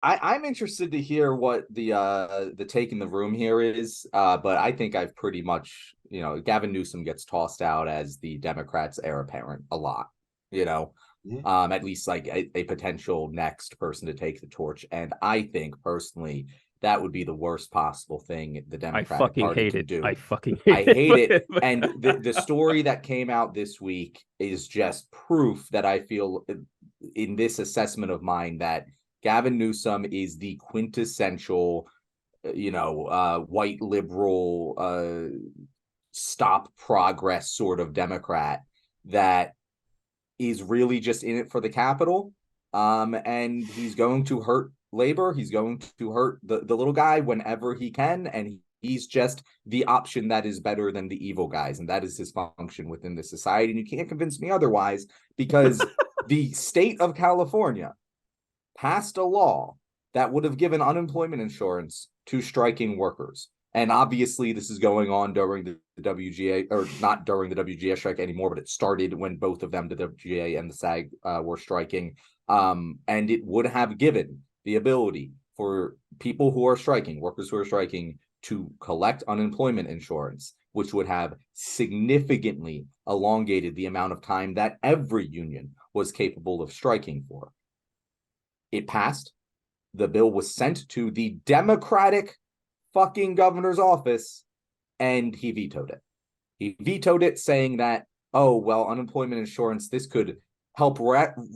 I'm interested to hear what the take in the room here is. But I think I've pretty much, Gavin Newsom gets tossed out as the Democrats' heir apparent a lot, you know, Mhm. at least like a potential next person to take the torch. And I think personally that would be the worst possible thing the I Democratic fucking Party hate can it. I do. fucking I hate hate it. it. And the story that came out this week is just proof that I feel in this assessment of mine that Gavin Newsom is the quintessential, white liberal, stop progress sort of Democrat that is really just in it for the capital. And he's going to hurt labor. He's going to hurt the little guy whenever he can. And he's just the option that is better than the evil guys. And that is his function within the society. And you can't convince me otherwise because the state of California passed a law that would have given unemployment insurance to striking workers. And obviously, this is going on during the WGA, or not during the WGA strike anymore, but it started when both of them, the WGA and the SAG, were striking. And it would have given the ability for people who are striking, workers who are striking, to collect unemployment insurance, which would have significantly elongated the amount of time that every union was capable of striking for. It passed. The bill was sent to the Democratic fucking governor's office, and he vetoed it. He vetoed it, saying that, oh, well, unemployment insurance, this could help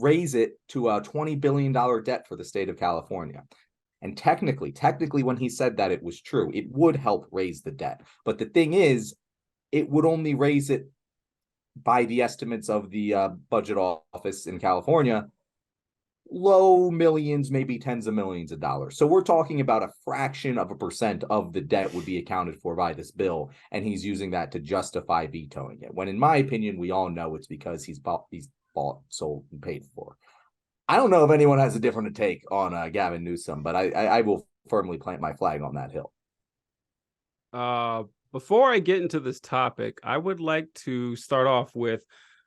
raise it to a $20 billion debt for the state of California. And technically, when he said that, it was true. It would help raise the debt. But the thing is, it would only raise it by the estimates of the budget office in California, low millions, maybe tens of millions of dollars. So we're talking about a fraction of a percent of the debt would be accounted for by this bill, and he's using that to justify vetoing it. When, in my opinion, we all know it's because he's bought, sold, and paid for. I don't know if anyone has a different take on Gavin Newsom, but I will firmly plant my flag on that hill. Before I get into this topic, I would like to start off with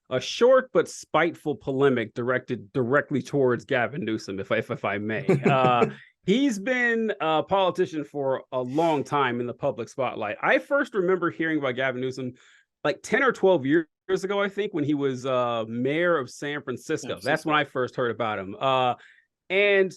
a short but spiteful polemic directed directly towards Gavin Newsom, if I may. He's been a politician for a long time in the public spotlight. I first remember hearing about Gavin Newsom like 10 or 12 years ago, I think, when he was mayor of San Francisco. That's when I first heard about him. And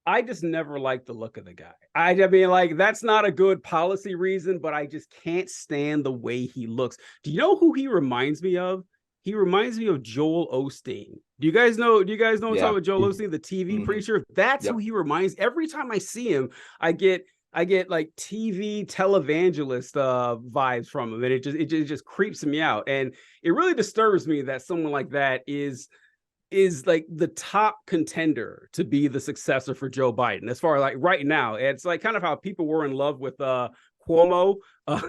I just never liked the look of the guy. I mean, like, that's not a good policy reason, but I just can't stand the way he looks. Do you know who he reminds me of? He reminds me of Joel Osteen. Do you guys know? I'm talking about Joel Osteen, the TV preacher? That's who he reminds. Every time I see him, I get like TV televangelist vibes from him, and it just creeps me out. And it really disturbs me that someone like that is like the top contender to be the successor for Joe Biden. As far as like right now, it's like kind of how people were in love with Cuomo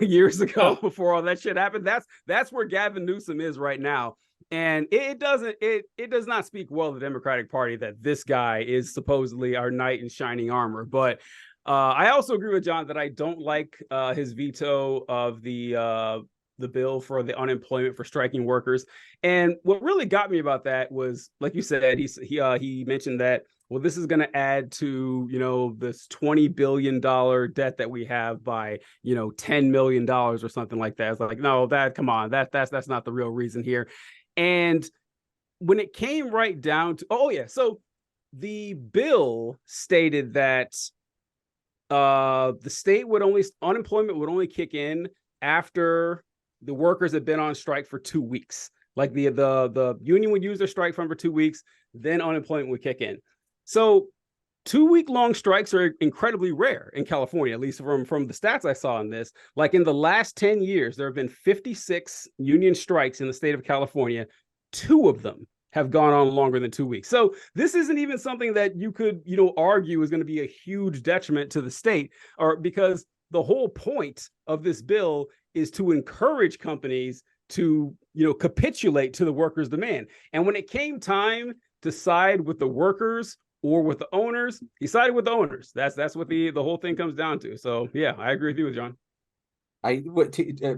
years ago before all that shit happened. That's where Gavin Newsom is right now. And it does not speak well of the Democratic Party that this guy is supposedly our knight in shining armor. But I also agree with John that I don't like his veto of the bill for the unemployment for striking workers. And what really got me about that was, like you said, he mentioned that, well, this is going to add to, this $20 billion debt that we have by, $10 million or something like that. It's like, no, come on, that's not the real reason here. And when it came right down to, so the bill stated that the state unemployment would only kick in after the workers had been on strike for 2 weeks. Like the union would use their strike fund for 2 weeks, then unemployment would kick in. So 2-week long strikes are incredibly rare in California, at least from the stats I saw on this. Like in the last 10 years, there have been 56 union strikes in the state of California. 2 of them have gone on longer than 2 weeks. So this isn't even something that you could, argue is going to be a huge detriment to the state, or because the whole point of this bill is to encourage companies to, capitulate to the workers' demand. And when it came time to side with the workers or with the owners, he sided with the owners. That's what the whole thing comes down to. So yeah, I agree with you, John.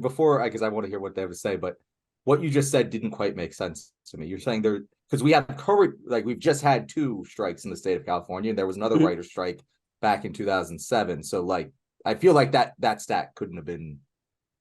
Before, because I want to hear what they have to say, but what you just said didn't quite make sense to me. You're saying there, because we have current, like we've just had 2 strikes in the state of California, and there was another writer strike back in 2007. So like, I feel like that stat couldn't have been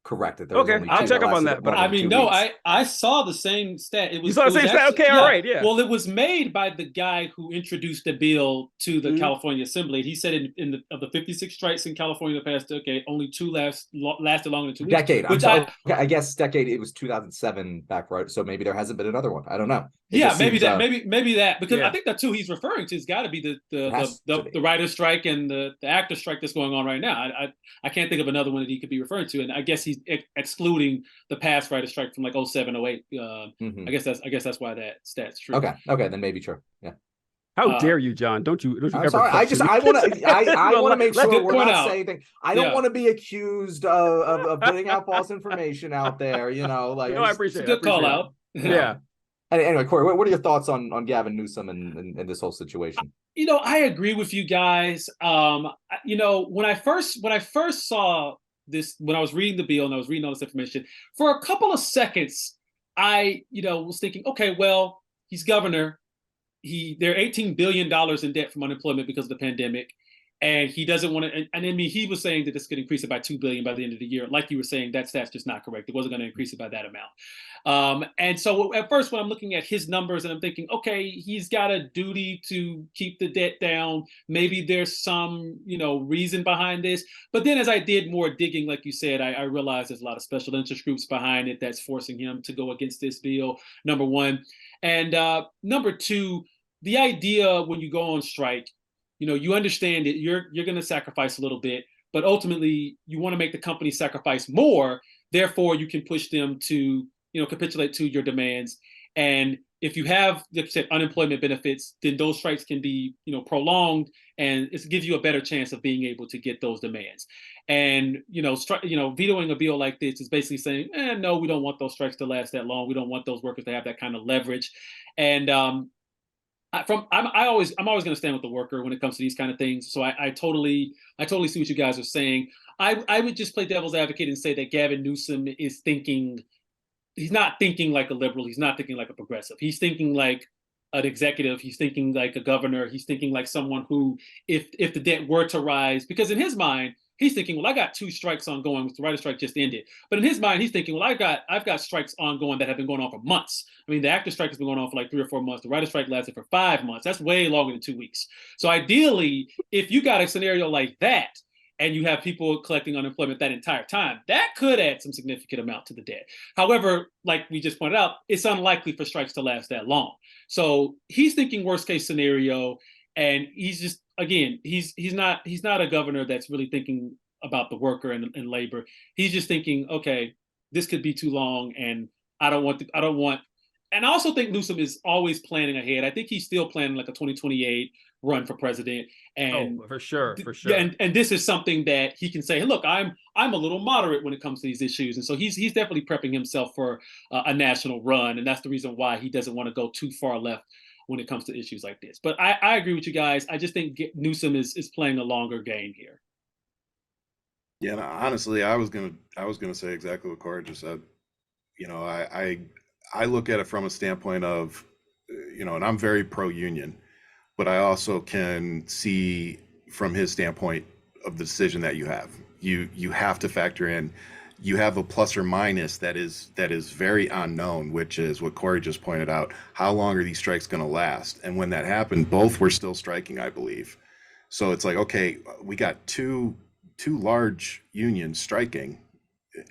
correct, that there was Okay, only I'll 2 check that up on lasted that. more But than I mean, 2 no, weeks. I saw the same stat. It was, you saw the same stat? actually, Okay, all right, yeah. Well, it was made by the guy who introduced the bill to the Mhm. California Assembly. He said of the 56 strikes in California in the past decade, only 2 lasted longer than 2 weeks. Decade. Which I guess decade. It was 2007 back, right? So maybe there hasn't been another one. I don't know. Yeah, maybe that, maybe that, because Yeah. I think the 2 he's referring to has got to be has to be. the writer's strike and the actor strike that's going on right now. I can't think of another one that he could be referring to, and I guess he's excluding the past writer's strike from like 07, 08. I guess that's why that stat's true. Okay, then maybe true. Yeah. How dare you, John? Don't you I'm ever sorry. I want to make sure we're not saying. I don't want to be accused of putting out false information out there. You know, like I appreciate it's a good call out. Yeah. Anyway, Corey, what are your thoughts on Gavin Newsom and this whole situation? You know, I agree with you guys. You know, when I first saw this, when I was reading the bill and I was reading all this information, for a couple of seconds, I was thinking, okay, well, he's governor. They're $18 billion in debt from unemployment because of the pandemic. And he doesn't want to, and I mean, he was saying that this could increase it by $2 billion by the end of the year. Like you were saying, that's just not correct. It wasn't going to increase it by that amount. And so at first, when I'm looking at his numbers and I'm thinking, okay, he's got a duty to keep the debt down. Maybe there's some, reason behind this. But then as I did more digging, like you said, I realized there's a lot of special interest groups behind it that's forcing him to go against this bill, number one. And number two, the idea when you go on strike, you understand that you're going to sacrifice a little bit, but ultimately you want to make the company sacrifice more. Therefore, you can push them to, capitulate to your demands. And if you have, like you said, unemployment benefits, then those strikes can be, prolonged, and it gives you a better chance of being able to get those demands. And vetoing a bill like this is basically saying, no, we don't want those strikes to last that long. We don't want those workers to have that kind of leverage. And I'm always going to stand with the worker when it comes to these kind of things. So I totally see what you guys are saying. I would just play devil's advocate and say that Gavin Newsom is thinking, he's not thinking like a liberal. He's not thinking like a progressive. He's thinking like an executive. He's thinking like a governor. He's thinking like someone who, if the debt were to rise, because in his mind, he's thinking, well, I got 2 strikes ongoing. The writer strike just ended. But in his mind, he's thinking, well, I've got strikes ongoing that have been going on for months. I mean, the actor strike has been going on for like 3 or 4 months. The writer strike lasted for 5 months. That's way longer than 2 weeks. So ideally, if you got a scenario like that, and you have people collecting unemployment that entire time, that could add some significant amount to the debt. However, like we just pointed out, it's unlikely for strikes to last that long. So he's thinking worst case scenario, and he's just, again, he's not a governor that's really thinking about the worker and labor. He's just thinking, okay, this could be too long, and I don't want. And I also think Newsom is always planning ahead. I think he's still planning like a 2028 run for president. And for sure. And this is something that he can say, hey, look, I'm a little moderate when it comes to these issues. And so he's definitely prepping himself for a national run. And that's the reason why he doesn't want to go too far left when it comes to issues like this. But I agree with you guys. I just think Newsom is playing a longer game here. Yeah, honestly, I was gonna say exactly what Corey just said. I look at it from a standpoint of, and I'm very pro-union, but I also can see from his standpoint of the decision that you have. You have to factor in, you have a plus or minus that is very unknown, which is what Corey just pointed out. How long are these strikes going to last? And when that happened, both were still striking, I believe. So it's like, okay, we got two large unions striking.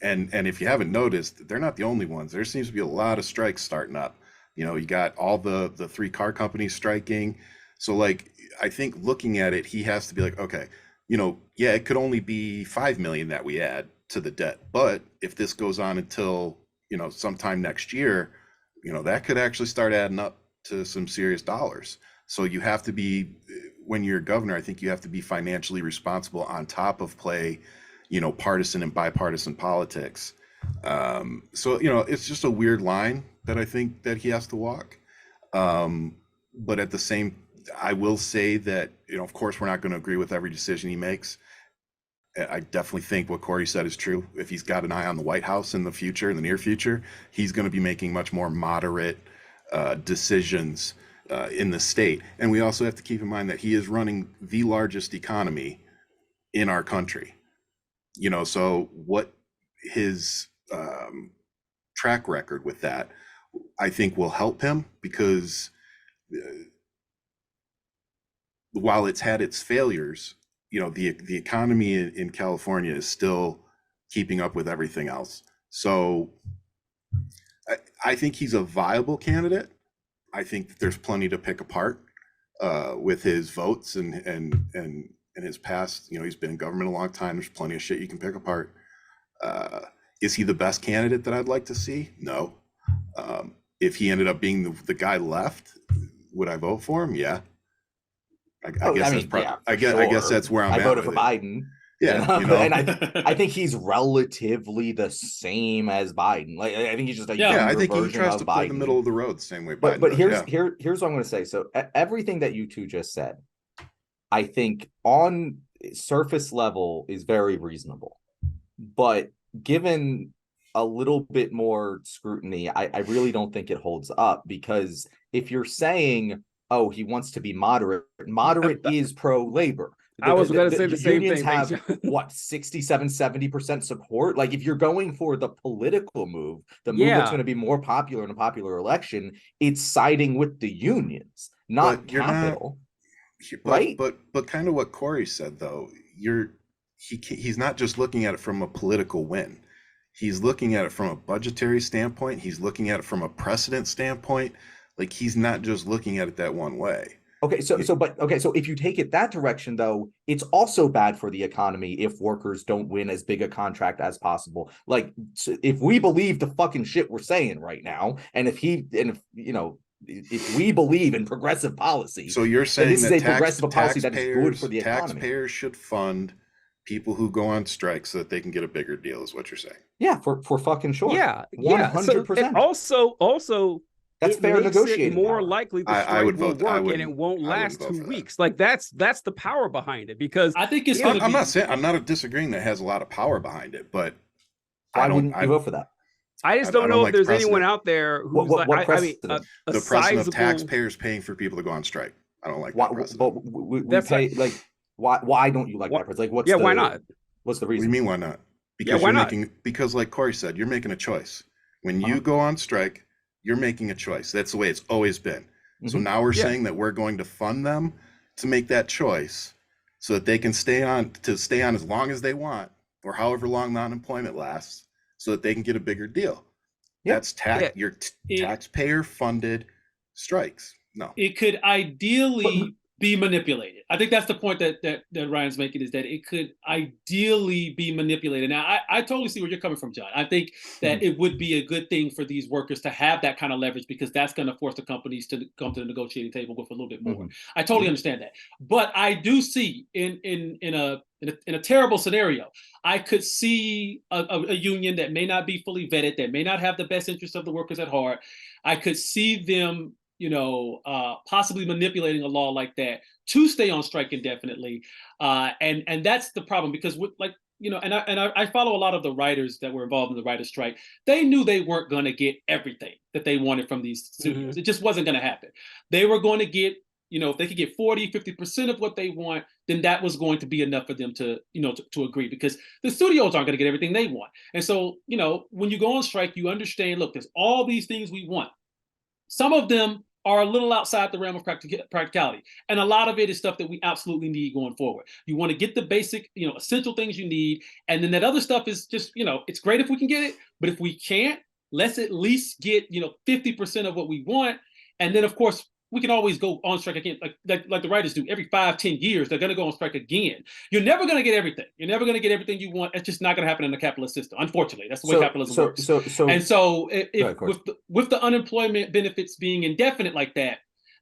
And if you haven't noticed, they're not the only ones. There seems to be a lot of strikes starting up. You got all the 3 car companies striking. So like, I think looking at it, he has to be like, okay, yeah, it could only be 5 million that we add to the debt. But if this goes on until, sometime next year, that could actually start adding up to some serious dollars. So you have to be, when you're governor, I think you have to be financially responsible on top of play, partisan and bipartisan politics. So, it's just a weird line that I think that he has to walk. But at the same, I will say that, of course, we're not going to agree with every decision he makes. I definitely think what Corey said is true. If he's got an eye on the White House in the future, in the near future, he's going to be making much more moderate decisions in the state. And we also have to keep in mind that he is running the largest economy in our country. You know, so what his track record with that, I think, will help him, because while it's had its failures, you know, the economy in California is still keeping up with everything else. So I think he's a viable candidate. I think that there's plenty to pick apart with his votes and his past. You know, he's been in government a long time. There's plenty of shit you can pick apart. Is he the best candidate that I'd like to see? No. If he ended up being the guy left, would I vote for him? Yeah. I guess that's where I'm at. I voted for Biden. Yeah, you know? And I think he's relatively the same as Biden. Like, I think he's just a younger I think he version tries of to play Biden. the middle of the road the same way. But Biden here's what I'm going to say. So everything that you two just said, I think on surface level is very reasonable. But given a little bit more scrutiny, I really don't think it holds up, because if you're saying, oh, he wants to be moderate is pro-labor. I was going to say the same unions thing. Have what, 67-70% support? Like, if you're going for the political move, the move that's going to be more popular in a popular election, it's siding with the unions, not capital. Right? But kind of what Corey said, though, he's not just looking at it from a political win. He's looking at it from a budgetary standpoint. He's looking at it from a precedent standpoint. Like, he's not just looking at it that one way. So if you take it that direction, though, it's also bad for the economy if workers don't win as big a contract as possible. Like, if we believe the fucking shit we're saying right now, and if we believe in progressive policy, so you're saying this that is a progressive policy that is good for the economy. Taxpayers should fund people who go on strike so that they can get a bigger deal, is what you're saying? Yeah, for fucking sure. Yeah, 100%. So also. That's fair negotiating. More power. likely the strike will work, and it won't last 2 weeks. Like, that's the power behind it, because I think it's. I'm not disagreeing that it has a lot of power behind it, but why wouldn't you vote for that? I just don't know if there's anyone out there who's the precedent of taxpayers paying for people to go on strike. I don't like that precedent. But we pay, like, why don't you like that precedent? Like, why not? What's the reason? What do you mean, why not? Because because, like Corey said, you're making a choice. When you go on strike, you're making a choice. That's the way it's always been. So now we're saying that we're going to fund them to make that choice so that they can stay on as long as they want, or however long the unemployment lasts, so that they can get a bigger deal. That's taxpayer funded strikes. No. It could ideally be manipulated. I think that's the point that Ryan's making, is that it could ideally be manipulated. Now, I totally see where you're coming from, John. I think that it would be a good thing for these workers to have that kind of leverage, because that's going to force the companies to come to the negotiating table with a little bit more. I totally understand that. But I do see in a terrible scenario, I could see a union that may not be fully vetted, that may not have the best interests of the workers at heart. I could see them possibly manipulating a law like that to stay on strike indefinitely, and that's the problem, because I follow a lot of the writers that were involved in the writers' strike. They knew they weren't going to get everything that they wanted from these studios. It just wasn't going to happen. They were going to get, if they could get 40-50% of what they want, then that was going to be enough for them to agree, because the studios aren't going to get everything they want. And so, when you go on strike, you understand, look, there's all these things we want. Some of them are a little outside the realm of practicality. And a lot of it is stuff that we absolutely need going forward. You want to get the basic, essential things you need. And then that other stuff is just, it's great if we can get it, but if we can't, let's at least get, 50% of what we want. And then, of course, we can always go on strike again, like the writers do. Every 5-10 years, they're going to go on strike again. You're never going to get everything. You're never going to get everything you want. It's just not going to happen in the capitalist system. Unfortunately, that's the way capitalism works. With the unemployment benefits being indefinite like that,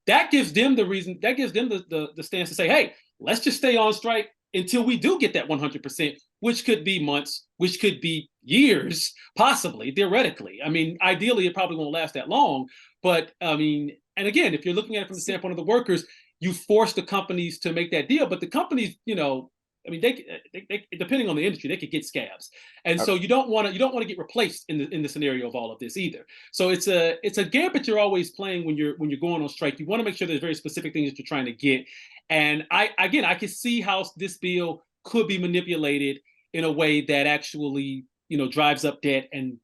that gives them the reason. That gives them the stance to say, hey, let's just stay on strike until we do get that 100%, which could be months, which could be years, possibly, theoretically. I mean, ideally, it probably won't last that long. But I mean, and again, if you're looking at it from the standpoint of the workers, you force the companies to make that deal. But the companies, I mean, they depending on the industry, they could get scabs, and so you don't want to get replaced in the scenario of all of this either. So it's a gambit you're always playing when you're going on strike. You want to make sure there's very specific things that you're trying to get, and I can see how this bill could be manipulated in a way that actually drives up debt and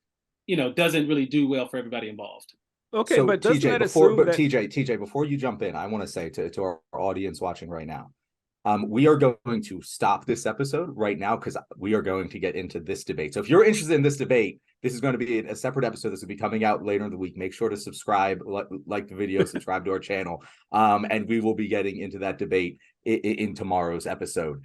doesn't really do well for everybody involved. Okay, So but doesn't TJ, that before assume that... TJ, before you jump in, I want to say to our audience watching right now, we are going to stop this episode right now because we are going to get into this debate. So if you're interested in this debate, this is going to be a separate episode. This will be coming out later in the week. Make sure to subscribe, like the video, subscribe to our channel, and we will be getting into that debate in tomorrow's episode.